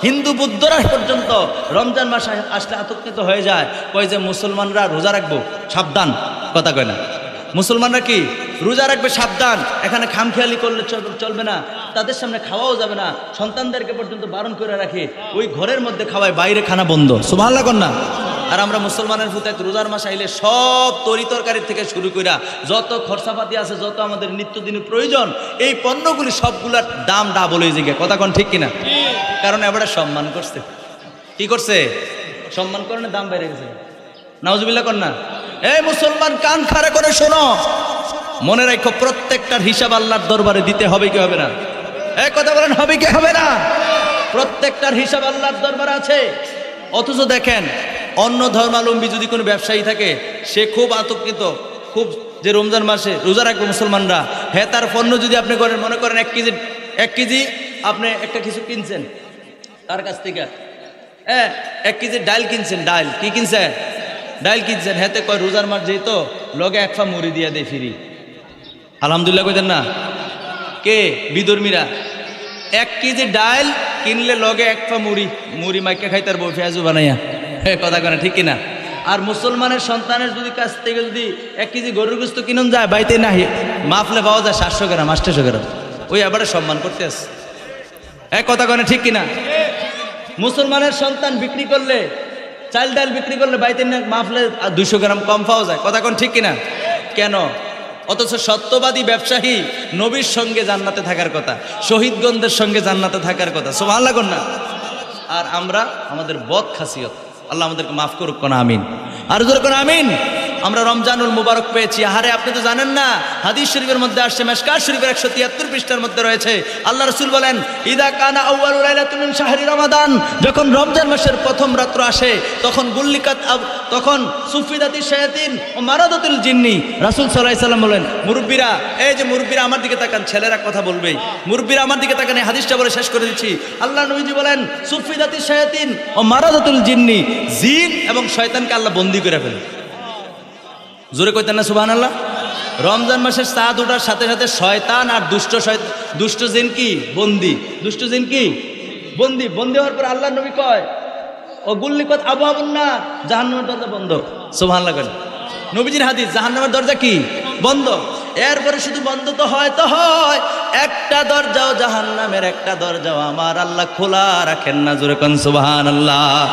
হিন্দু বৌদ্ধরা পর্যন্ত রমজান মাস আসলে আতঙ্কিত হয়ে যায়। কয় যে মুসলমানরা রোজা রাখবো, সাবধান। কথা কয় না? মুসলমানরা কি রোজা রাখবে, সাবধান। এখানে খামখেয়ালি করলে চলবে না, তাদের সামনে খাওয়াও যাবে না। সন্তানদেরকে পর্যন্ত বারণ করে রাখে, ওই ঘরের মধ্যে খাওয়ায়, বাইরে খানা বন্ধ। সুবহানাল্লাহ কোন না? আর আমরা মুসলমানের ফুতে রোজার মাস আইলে সব তরিতরকারি থেকে শুরু করে যত খরচাপাতি আছে, যত আমাদের নিত্যদিনের প্রয়োজন, এই পণ্যগুলি সবগুলার দাম ডাবল হয়ে যায়। কথা কোন ঠিক কিনা? কারণ এবারে সম্মান করছে। কি করছে? সম্মান করণে দাম বেড়ে গেছে। নাউজুবিল্লাহ কোন না? এই মুসলমান, কান খাড়া করে শোনো, মনে রাখো, প্রত্যেকটার হিসাব আল্লাহর দরবারে দিতে হবে কি হবে না? এই কথা বলেন, হবে কি হবে না? প্রত্যেকটার হিসাব আল্লাহর দরবারে আছে। অথচ দেখেন, অন্য ধর্মাবলম্বী যদি কোনো ব্যবসায়ী থাকে, সে খুব আতঙ্কিত, খুব যে রমজান মাসে রোজা রাখবে মুসলমানরা, হ্যাঁ, তার পণ্য যদি আপনি করেন, মনে করেন 1 কেজি আপনি একটা কিছু কিনছেন তার কাছ থেকে, হ্যাঁ, 1 কেজি ডাল কিনছেন, ডাল কি কিনছেন? ডাল কিনছেন। হেতে কয় রোজার মাস যেহেতু লগে 1 পা মুড়ি দিয়ে দেয় ফ্রি। আলহামদুলিল্লাহ কইতেন না? কে? বিধর্মীরা। 1 কেজি ডাল কিনলে লগে 1 পা মুড়ি মাইকা খাই তার বউ পেঁয়াজু বানাইয়া। কথা কেন ঠিক কিনা? আর মুসলমানের সন্তানের যদি কাছ থেকে যদি 1 কেজি গরুর গোস্ত কিনুন যায়, বাইতে না মাফলে পাওয়া যায় 700 গ্রাম 800 গ্রাম, ওই আবার সম্মান করতে আসে। কথা কেন ঠিক কিনা? মুসলমানের সন্তান বিক্রি করলে, চাল ডাল বিক্রি করলে বাইতে না মাফলে 200 গ্রাম কম পাওয়া যায়। কথা কেন ঠিক কিনা? কেন? অথচ সত্যবাদী ব্যবসায়ী নবীর সঙ্গে জান্নাতে থাকার কথা, শহীদগণদের সঙ্গে জান্নাতে থাকার কথা। সুবহানাল্লাহ কোন না? আর আমরা আমাদের বদ খাসিয়ত, আল্লাহ আমাদেরকে মাফ করুক। কোন আমিন? আর জোরে কোন আমিন? আমরা রমজানুল মুবারক পেয়েছি। আহারে আপনি তো জানেন না, হাদিস শরীফের মধ্যে আসছে, মিশকাত শরীফের 173 পৃষ্ঠার মধ্যে রয়েছে, আল্লাহ রাসূল বলেন ইদা কানা আউয়ালু লাইলাতুন মিন শাহরি রমাদান, যখন রমজান মাসের প্রথম রাত্র আসে তখন তখন সুফিদাতি শায়াতিন ও মারাদাতুল জিন্নি। রাসূল সাল্লাল্লাহু আলাইহি সাল্লাম বলেন, মুরব্বিরা, এই যে মুরব্বিরা আমার দিকে তাকান, ছেলেরা কথা বলবেই, মুরব্বিরা আমার দিকে তাকান, এই হাদিসটা বলে শেষ করে দিচ্ছি। আল্লাহ নবীজি বলেন সুফিদাতি শায়াতিন ও মারাদাতুল জিন্নি, জিন এবং শয়তানকে আল্লাহ বন্দী করে ফেলে। জোরে কইতেন না সুবহানাল্লাহ? রমজান মাসের চাঁদ ওঠার সাথে সাথে শয়তান আর দুষ্ট জিন কি বন্দী, দুষ্ট জিন কি বন্দী। বন্দী হওয়ার পর আল্লাহ নবী কয় ও গুল্লিকত আবওয়াবুন নার, জাহান্নামের দরজা বন্ধ। সুবহানাল্লাহ করেন। নবীজির হাদিস, জাহান্নামের দরজা কি বন্ধ। এরপরে শুধু বন্ধ তো হয় একটা দরজাও জাহান্নামের, একটা দরজাও আমার আল্লাহ খোলা রাখেন না। জোরে কোন সুবহানাল্লাহ।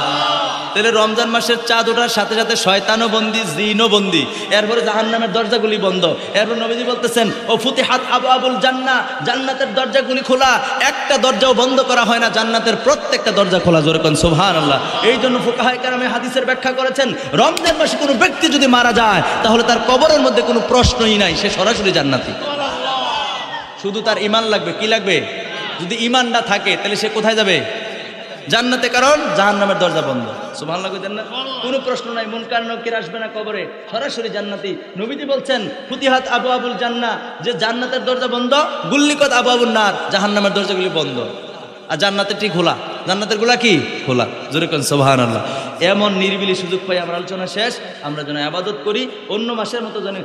তাহলে রমজান মাসের চাঁদ ওঠার সাথে সাথে শয়তানও বন্দী, জিনও বন্দী, এরপরে জাহান্নামের দরজাগুলি বন্ধ। এরপর নবীজি বলতেছেন ও ফুতিহাত আবওয়াবুল জান্নাহ, জান্নাতের দরজাগুলি খোলা, একটা দরজাও বন্ধ করা হয় না, জান্নাতের প্রত্যেকটা দরজা খোলা। জোরে কোন সুবহানাল্লাহ। এই জন্য ফুকাহায়ে কেরামে হাদিসের ব্যাখ্যা করেছেন, রমজান মাসে কোনো ব্যক্তি যদি মারা যায় তাহলে তার কবরের মধ্যে কোনো প্রশ্নই নাই, সে সরাসরি জান্নাতি। শুধু তার ঈমান লাগবে। কি লাগবে? যদি ঈমান না থাকে তাহলে সে কোথায় যাবে? জান্নাতে, কারণ জাহান্নামের দরজা বন্ধ। সুবহানাল্লাহ কইতেন না? কোনো প্রশ্ন নাই, মুনকার নাকির আসবে না কবরে, সরাসরি জান্নাতি। নবীজি বলছেন ফুতিহাত আবওয়াবুল জান্নাহ, যে জান্নাতের দরজা বন্ধ, গুল্লিকত আবওয়াবুন নার, জাহান্নামের দরজাগুলি বন্ধ, আর জান্নাতের ঠিক খোলা। জান্নাতের গুলা কি খোলা। জোরে কোন সুবহানাল্লাহ। এমন নিরিবিলি সুযোগ পাই আমরা আলোচনা শেষ, আমরা যেন ইবাদত করি, অন্য মাসের মতো যেন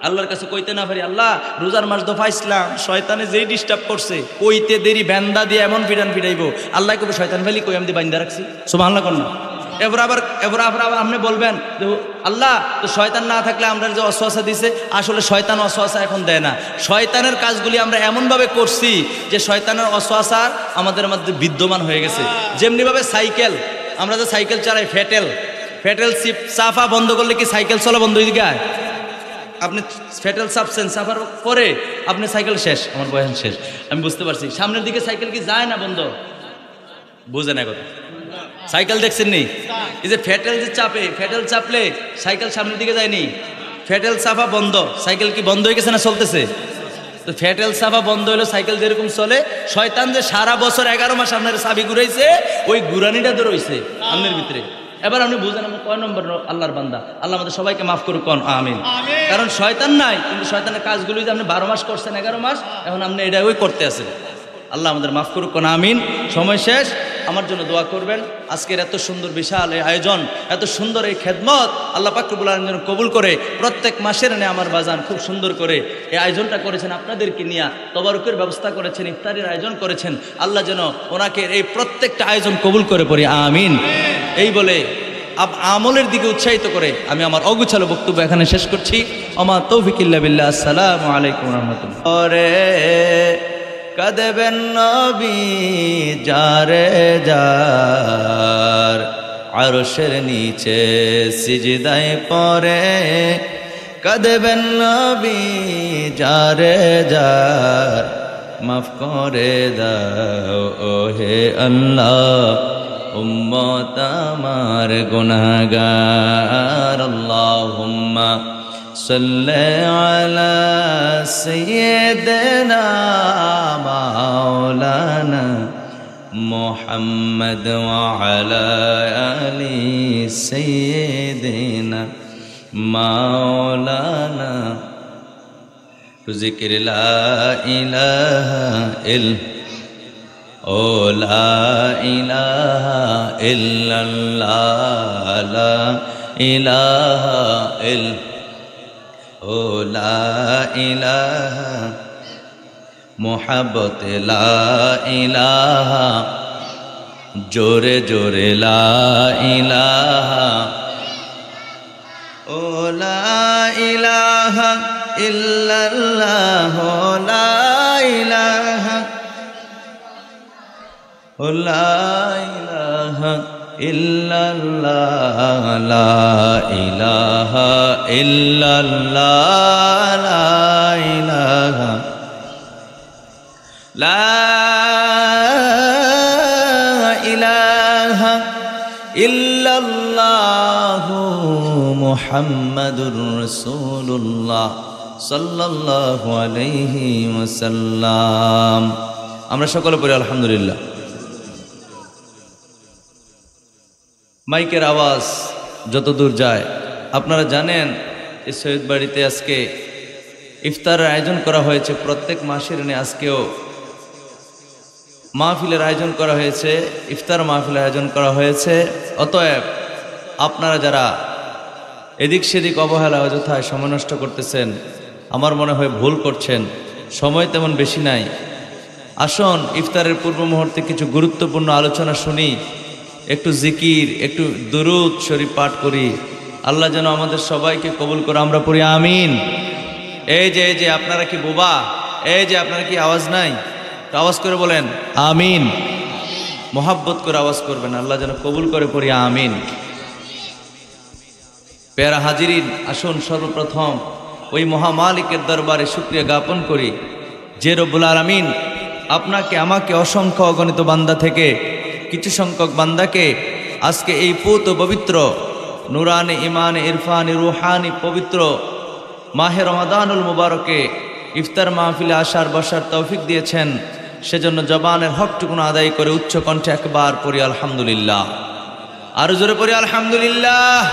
আল্লাহর কাছে কইতে না পারি, আল্লাহ রোজার মাস দফা ইসলাম, শয়তানে যেই ডিস্টার্ব করছে, কইতে দেরি ব্যান্দা দিয়ে এমন পিটান পিটাইবো, আল্লাহ কবে শয়তান ফেলি কই আমি বান্দা রাখছি। সুবহানাল্লাহ কোন না? এবার আবার আপনি বলবেন যে আল্লাহ তো শয়তান না থাকলে আমরা যে অসওয়াসা দিছে, আসলে শয়তান অসওয়াসা এখন দেয় না। শয়তানের কাজগুলি আমরা এমনভাবে করছি যে শয়তানের অসওয়াসা আমাদের মধ্যে বিদ্যমান হয়ে গেছে। যেমনিভাবে সাইকেল, আমরা যে সাইকেল চালাই, ফেটেল সাফা বন্ধ করলে কি সাইকেল চলা বন্ধ হয়ে যায়? আপনি ফেটেল চাপছেন, চাপার পরে আপনি সাইকেল শেষ, আমার বয়স শেষ, আমি বুঝতে পারছি। সামনের দিকে সাইকেল কি যায় না বন্ধ? বুঝে না কথা। সাইকেল দেখছেন নি? এই যে ফেটেল যে চাপে, ফেটেল চাপলে সাইকেল সামনের দিকে যায়নি, ফেটেল চাপা বন্ধ, সাইকেল কি বন্ধ হয়ে গেছে না চলতেছে? তো ফেটেল চাপা বন্ধ হলো, সাইকেল যেরকম চলে, শয়তান যে সারা বছর 11 মাস আপনার চাবি ঘুরাইছে, ওই ঘুরানিটা তো রয়েছে আপনার ভিতরে। এবার আপনি বুঝেন আমরা কয় নম্বর আল্লাহর বান্দা? আল্লাহ আমাদের সবাইকে মাফ করুক, কোন আমিন। কারণ শয়তান নাই, কিন্তু শয়তানের কাজগুলি যে আপনি 12 মাস করছেন, 11 মাস, এখন আপনি এটা ওই করতে আছেন। আল্লাহ আমাদের মাফ করুক, কোন আমিন। সময় শেষ, আমার জন্য দোয়া করবেন। আজকের এত সুন্দর বিশাল এই আয়োজন, এত সুন্দর এই খেদমত আল্লাহ পাক রব্বুল আলামিন যেন কবুল করে। প্রত্যেক মাসের এনে আমার বাজান খুব সুন্দর করে এই আয়োজনটা করেছেন, আপনাদেরকে নিয়ে তবারুকের ব্যবস্থা করেছেন, ইফতারের আয়োজন করেছেন। আল্লাহ যেন ওনাকে এই প্রত্যেকটা আয়োজন কবুল করে পড়ি, আমিন। এই বলে আমলের দিকে উৎসাহিত করে আমি আমার অগুছালো বক্তব্য এখানে শেষ করছি। আমা তৌফিক ইল্লা বিল্লাহ। আসসালামু আলাইকুম ওয়া রাহমাতুল্লাহ। কাঁদবেন নবী যারে যার আরশের নিচে সিজদায় পড়ে, কাঁদবেন নবী যারে যার মাফ করে দাও ওহে আল্লাহ, উম্মত আমার গুনাহগার। আল্লাহুম্মা সাল্লি আলা সাইয়্যিদিনা মাওলানা মুহাম্মদ ওয়া আলা আলি সাইয়্যিদিনা মাওলানা। জিকির লা ইলাহা ও লা ইলাহা ইল্লাল্লাহ, লা ইলাহা ও লা ইলাহা মুহাব্বত লা ইলাহা, জোরে জোরে লা ইলাহা ও লা ইলাহা ইল্লাল্লাহ, লা ইলাহা ও লা ইলাহা ইল্লাল্লাহ, লা ইলাহা ইল্লাল্লাহ, লা ইলাহা লা ইলাহা ইল্লাল্লাহ। মুহাম্মাদুর রাসূলুল্লাহ সাল্লাল্লাহু আলাইহি ওয়াসাল্লাম। আমরা সকলে পড়ি আলহামদুলিল্লাহ। মাইকের আওয়াজ যত দূর যায়, আপনারা জানেন এই সৈয়দ বাড়িতে আজকে ইফতারের আয়োজন করা হয়েছে। প্রত্যেক মাসের আজকেও মাহফিলের আয়োজন করা হয়েছে, ইফতার মাহফিলের আয়োজন করা হয়েছে। অতএব আপনারা যারা এদিক সেদিক অবহেলা অযথায় সময় নষ্ট করতেছেন, আমার মনে হয় ভুল করছেন। সময় তেমন বেশি নাই। আসুন ইফতারের পূর্ব মুহূর্তে কিছু গুরুত্বপূর্ণ আলোচনা শুনি, একটু জিকির, একটু দুরূদ শরীফ পাঠ করি। আল্লাহ যেন আমাদের সবাইকে কবুল করে। আমরা পড়ি আমিন। এই যে আপনারা কি বোবা? এই যে আপনারা কি আওয়াজ নাই? তো আওয়াজ করে বলেন আমিন। মোহাব্বত করে আওয়াজ করবেন, আল্লাহ যেন কবুল করে। পড়ি আমিন। প্যারা হাজিরিন, আসুন সর্বপ্রথম ওই মহামালিকের দরবারে শুকরিয়া জ্ঞাপন করি যে রব্বুল আলামিন আপনাকে আমাকে অসংখ্য অগণিত বান্দা থেকে কিছু সংখ্যক বান্দাকে আজকে এই পুত পবিত্র নুরানি ইমানে ইরফানি রুহানি পবিত্র মাহে রমাদানুল মুবারকে ইফতার মাহফিলে আসার বসার তৌফিক দিয়েছেন। সেজন্য জবানের হকটুকুন আদায় করে উচ্চ কণ্ঠে একবার পড়ি আলহামদুলিল্লাহ। আরো জোরে পড়ি আলহামদুলিল্লাহ।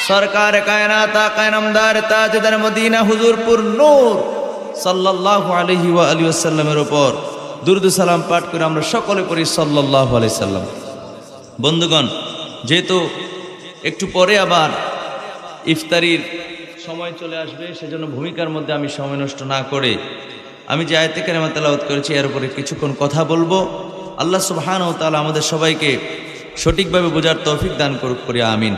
সরকার কায়নাত আকা নামদার তাজদার মদিনা হুজুরপুর নূর সাল্লাল্লাহু আলাইহি ওয়া আলিহি ওয়াসাল্লামের উপর দুরূদ সালাম পাঠ করে আমরা সকলে পড়ি সাল্লাল্লাহু আলাইহি সাল্লাম। বন্ধুগণ, যেহেতু একটু পরে আবার ইফতারির সময় চলে আসবে, সেজন্য ভূমিকার মধ্যে আমি সময় নষ্ট না করে আমি যে আয়াতে কারিমা তেলাওয়াত করেছি এর উপরে কিছুক্ষণ কথা বলবো। আল্লাহ সুবহানাহু ওয়া তাআলা আমাদের সবাইকে সঠিকভাবে বোঝার তৌফিক দান করুক, করি আমিন।